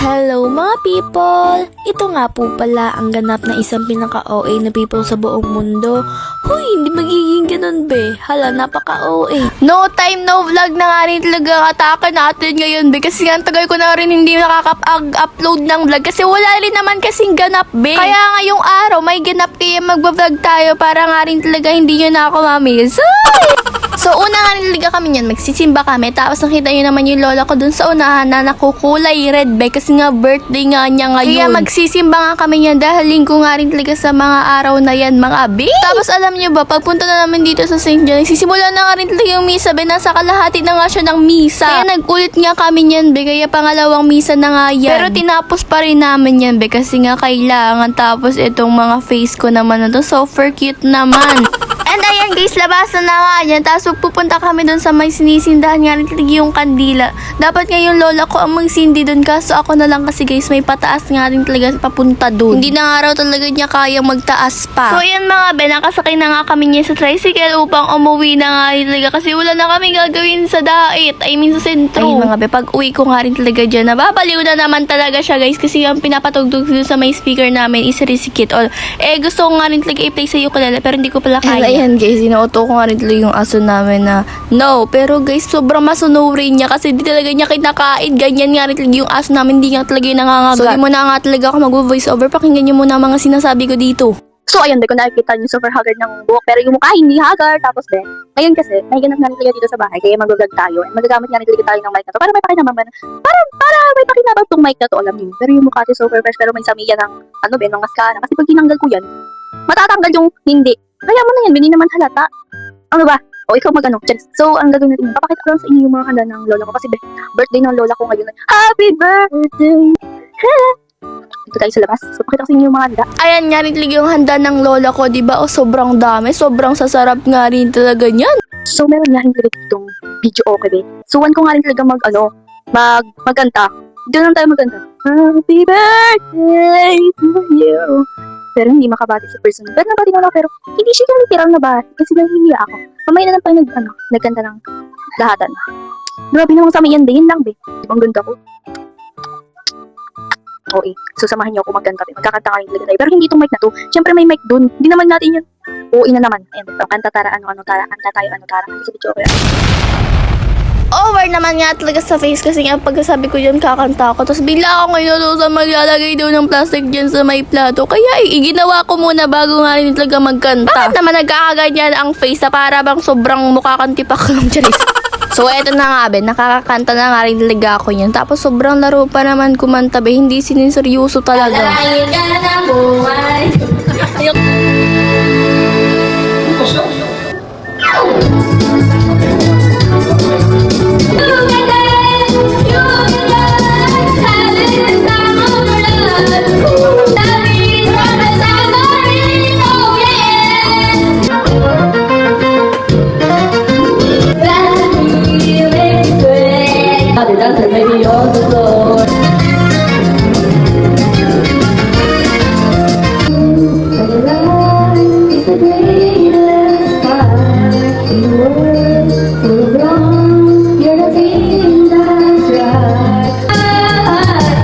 Hello mga people! Ito nga po pala ang ganap na isang pinaka-OA na people sa buong mundo. Huy, hindi magiging ganun be. Hala, napaka-OA. No time, no vlog na nga rin talaga ang atake natin ngayon be. Kasi nga tagal ko na rin hindi nakaka-upload ng vlog. Kasi wala rin naman kasing ganap be. Kaya ngayong araw may ganap kaya magbablog tayo para nga rin talaga hindi nyo na ako mamiss. So, una nga niliga kami niyan, magsisimba kami. Tapos nakita nyo naman yung lola ko dun sa unahan na nakukulay red be. Kasi nga birthday nga niya ngayon. Kaya magsisimba nga kami niyan dahil linggo nga rin talaga sa mga araw na yan, mga abi. Tapos alam nyo ba, pagpunta na namin dito sa St. John, nagsisimula na nga rin talaga yung misa be. Nasa kalahati na nga siya ng misa. Kaya nagulit nga kami niyan be. Kaya pangalawang misa na nga yan. Pero tinapos pa rin namin yan be. Kasi nga kailangan. Tapos itong mga face ko naman na to, super cute naman. And ayan guys, labasan na nga yan. Tapos pupunta kami dun sa may sinisindahan nga rin talaga yung kandila. Dapat nga yung lola ko ang magsindi dun. Kaso ako na lang kasi guys, may pataas nga rin talaga papunta dun. Hindi na nga raw talaga niya kaya magtaas pa. So ayan mga be, nakasakay na nga kami niya sa tricycle upang umuwi na nga rin talaga. Kasi wala na kami gagawin sa dait. I mean sa sentro. Ay mga be, pag uwi ko nga rin talaga dyan, nababaliw na naman talaga siya guys. Kasi yung pinapatugtog dun sa may speaker namin is Rizikit. Gusto ko nga rin talaga i-play sa ukulele pero hindi ko pala kaya. Ayan guys, inuuto ko nga rin talaga yung aso namin na no. Pero guys, sobrang masunurin niya kasi di talaga niya kinakain. Ganyan nga rin talaga yung aso namin, di nga talaga yung nangangagat. So, di mo na nga talaga ako mag-voice over. Pakinggan niyo muna mga sinasabi ko dito. So, ayun, di ko nakikita yung super haggard ng buhok. Pero yung mukha, hindi haggard. Tapos, ngayon kasi, may ganap na rin talaga dito sa bahay. Kaya mag-vlog tayo. And magagamit nga rin talaga tayo ng mic na to. Para may pakinabang para may pakinabang tong mic na to, alam niyo. Pero yung mukha is super fresh. Pero may samiya ng, ng mascara. Kasi pag tinanggal ko yan, matatanggal yung hindi. Kaya mo na yan, hindi naman halata. Ano ba? O, ikaw mag-ano. So, ang gagawin natin, papakita ko lang sa inyo yung mga handa ng lola ko. Kasi birthday ng lola ko ngayon. Happy birthday! Ito tayo sa labas. So, pakita ko sa inyo yung mga handa. Ayan nga rin talaga yung handa ng lola ko, diba? O, sobrang dami. Sobrang sasarap nga rin talaga niyan. So, meron nga rin talaga ditong video okay, be. So, ko nga rin talaga magkanta. Dito lang tayo magkanta. Happy birthday to you. Pero hindi makabati sa person. Pero nabati na lang, pero hindi siya yung literal na bati. Kasi nahihiya ako. Mamaya na lang tayo nagkanta ng lahatan. Grabe namang sa yan din lang, be. Ang ganda ko. Okay. So, samahan niyo ako magkanta. Magkakanta ka rin talaga tayo. Pero hindi itong mic na to. Siyempre may mic dun. Hindi naman natin yun. Oo, na naman. Ayan, kanta tara, tara. Kanta tayo, tara. Kanta sa video ko yan. Over naman nga talaga sa face kasi nga pagkasabi ko dyan kakanta ako. Tapos bigla ako ngayon sa maglalagay daw ng plastic dyan sa may plato. Kaya iginawa ko muna bago nga rin talaga magkanta. Bakit naman nagkakaganyan ang face na para bang sobrang mukha kang tipak lang dyan? So eto na nga be, nakakakanta na nga rin talaga ako yan. Tapos sobrang laro pa naman kumanta be, hindi siniseryoso talaga. Dalayin ka ng buhay. Maybe on the floor. Life is the greatest part in the world. Full of wrong, you're the thing that's right.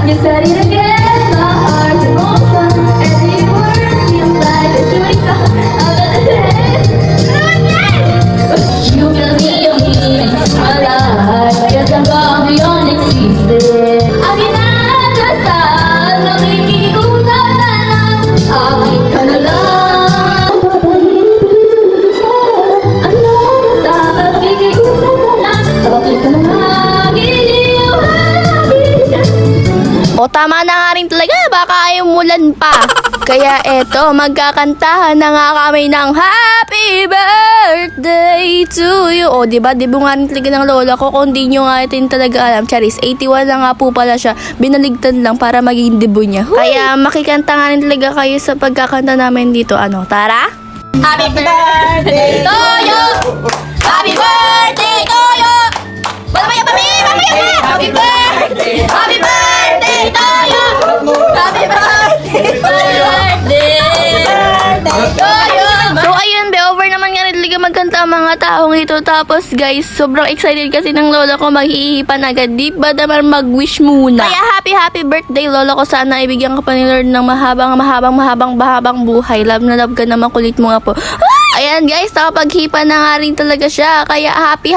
You said it again, my heart's in motion. Every word feels like a shooting star. You can be your meaning to my life. Yes, I'm gone beyond existence. Akin na dasal, nakikikutan na lang. Akin ka na lang. Ano sa nakikikutan na lang. Akin ka na lang. O tama na nga rin talaga, baka ayaw mulan pa. Kaya eto, magkakantahan na nga kami ng Happy Birthday to you. O diba, diba nga rin talaga ng lola ko. Kung di nyo nga itin talaga alam, Charis, 81 na nga po pala siya. Binaligtad lang para maging debo niya. Kaya makikanta nga rin talaga kayo sa pagkakanta namin dito. Ano, tara? Happy birthday to you! Happy birthday to you! Mamaya pa! Happy birthday! Happy birthday to you! Happy birthday to you! So ayun, be, over naman nga rin talaga magkanta ang mga taong dito. Tapos guys, sobrang excited kasi ng lola ko maghihipan agad. Di ba naman mag-wish muna? Kaya happy birthday lola ko. Sana ibigyan ka pa ni Lord ng mahabang buhay. Love na love ka naman, kulit mo nga po. Ayan guys, nakapaghipa na nga rin talaga siya. Kaya happy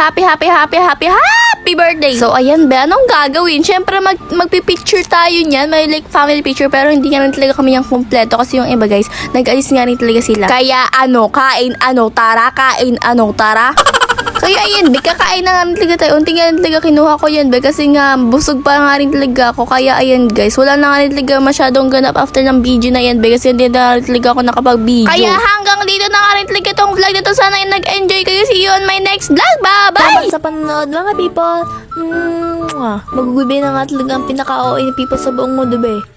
birthday. So ayan ba, anong gagawin? Syempre magpipicture tayo niyan. May like family picture pero hindi nga rin talaga kami yung kompleto. Kasi yung iba guys, nag-alis nga rin talaga sila. Kaya kain tara. Kaya ayan, be, kakain na nga rin talaga tayo. Unti nga rin talaga kinuha ko yan, be. Kasi nga, busog pa nga rin talaga ako. Kaya ayan guys, wala na nga rin talaga masyadong ganap after ng video na yan, be. Kasi hindi na rin talaga ako nakapag-video. Kaya hanggang dito na nga rin talaga itong vlog na to. Sana yung nag-enjoy kayo. See you on my next vlog. Bye-bye! Salamat sa panonood mga people. Magugubi na nga talaga ang pinaka-OA ni people sa buong mundo, be.